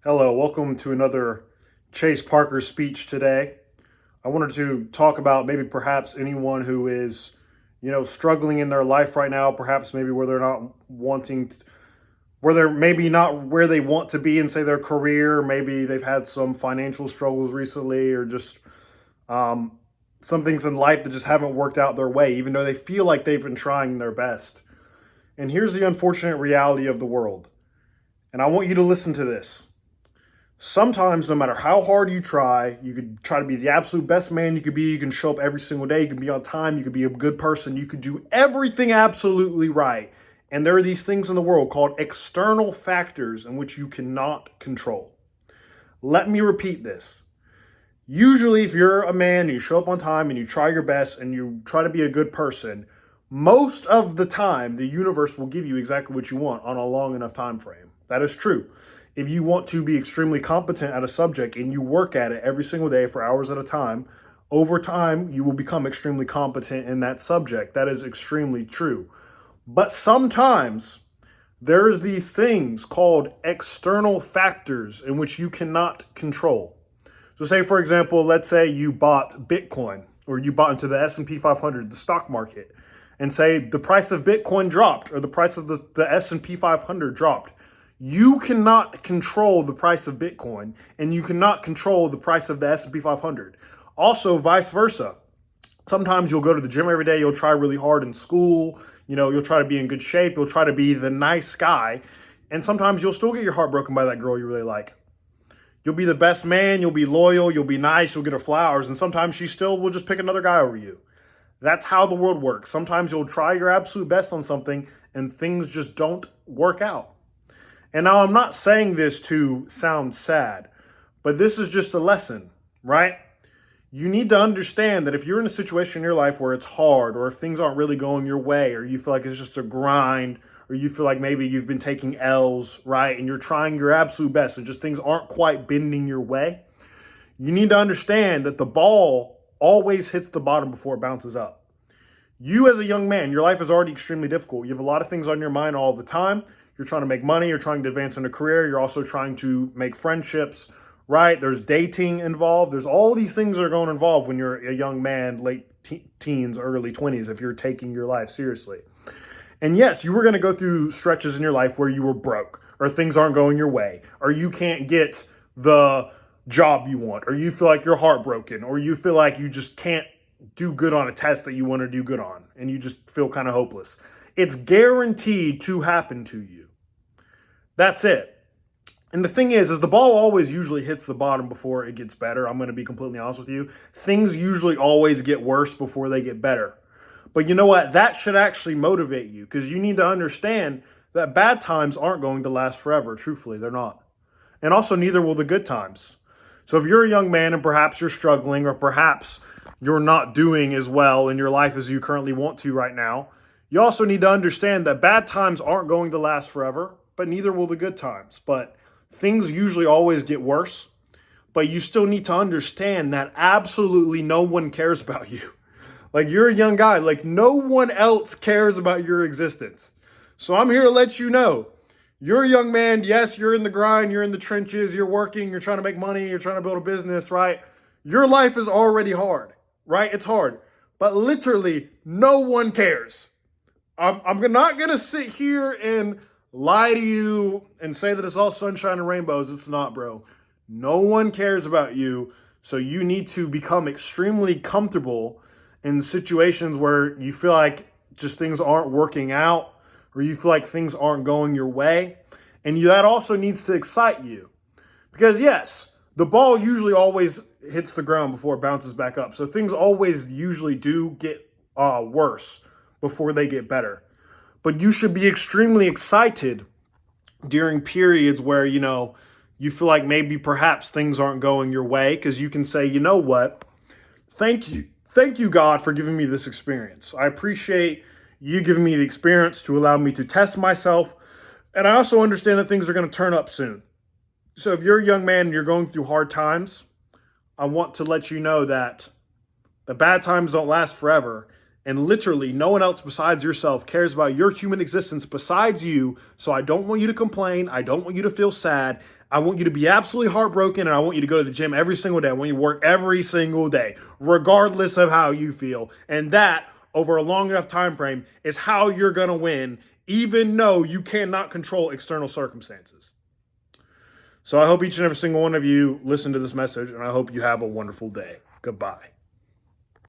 Hello, welcome to another Chase Parker speech today. I wanted to talk about maybe perhaps anyone who is, struggling in their life right now, perhaps maybe where they're not where they're maybe not where they want to be in, say, their career. Maybe they've had some financial struggles recently or just um, some things in life that just haven't worked out their way, even though they feel like they've been trying their best. And here's the unfortunate reality of the world. And I want you to listen to this. Sometimes, no matter how hard you try, you could try to be the absolute best man you could be. You can show up every single day. You can be on time. You could be a good person. You could do everything absolutely right. And there are these things in the world called external factors in which you cannot control. Let me repeat this. Usually, if you're a man and you show up on time and you try your best and you try to be a good person, most of the time the universe will give you exactly what you want on a long enough time frame. That is true. If you want to be extremely competent at a subject and you work at it every single day for hours at a time, over time you will become extremely competent in that subject. That is extremely true. But sometimes there's these things called external factors in which you cannot control. So say, for example, let's say you bought Bitcoin or you bought into the S&P 500, the stock market, and say the price of Bitcoin dropped or the price of the S&P 500 dropped. You cannot control the price of Bitcoin and you cannot control the price of the S&P 500. Also, vice versa. Sometimes you'll go to the gym every day, you'll try really hard in school, you'll try to be in good shape, you'll try to be the nice guy, and sometimes you'll still get your heart broken by that girl you really like. You'll be the best man, you'll be loyal, you'll be nice, you'll get her flowers, and sometimes she still will just pick another guy over you. That's how the world works. Sometimes you'll try your absolute best on something and things just don't work out. And now I'm not saying this to sound sad, but this is just a lesson, right? You need to understand that if you're in a situation in your life where it's hard or if things aren't really going your way or you feel like it's just a grind or you feel like maybe you've been taking L's, right? And you're trying your absolute best and just things aren't quite bending your way, you need to understand that the ball always hits the bottom before it bounces up. You as a young man, your life is already extremely difficult. You have a lot of things on your mind all the time. You're trying to make money, you're trying to advance in a career, you're also trying to make friendships, right? There's dating involved. There's all these things that are going to involve when you're a young man, late teens, early 20s, if you're taking your life seriously. And yes, you were going to go through stretches in your life where you were broke or things aren't going your way or you can't get the job you want or you feel like you're heartbroken or you feel like you just can't do good on a test that you want to do good on and you just feel kind of hopeless. It's guaranteed to happen to you. That's it. And the thing is the ball always usually hits the bottom before it gets better. I'm going to be completely honest with you. Things usually always get worse before they get better. But you know what? That should actually motivate you because you need to understand that bad times aren't going to last forever. Truthfully, they're not. And also, neither will the good times. So if you're a young man and perhaps you're struggling or perhaps you're not doing as well in your life as you currently want to right now, you also need to understand that bad times aren't going to last forever, but neither will the good times. But things usually always get worse. But you still need to understand that absolutely no one cares about you. Like, you're a young guy. Like, no one else cares about your existence. So I'm here to let you know. You're a young man. Yes, you're in the grind. You're in the trenches. You're working. You're trying to make money. You're trying to build a business, right? Your life is already hard, right? It's hard. But literally, no one cares. I'm not going to sit here and lie to you and say that it's all sunshine and rainbows. It's not, bro. No one cares about you. So you need to become extremely comfortable in situations where you feel like just things aren't working out or you feel like things aren't going your way. And that also needs to excite you. Because yes, the ball usually always hits the ground before it bounces back up. So things always usually do get worse before they get better. But you should be extremely excited during periods where, you feel like maybe perhaps things aren't going your way because you can say, you know what? Thank you. Thank you, God, for giving me this experience. I appreciate you giving me the experience to allow me to test myself. And I also understand that things are going to turn up soon. So if you're a young man and you're going through hard times, I want to let you know that the bad times don't last forever And literally, no one else besides yourself cares about your human existence besides you. So I don't want you to complain. I don't want you to feel sad. I want you to be absolutely heartbroken, and I want you to go to the gym every single day. I want you to work every single day, regardless of how you feel. And that, over a long enough time frame, is how you're going to win, even though you cannot control external circumstances. So I hope each and every single one of you listen to this message, and I hope you have a wonderful day. Goodbye.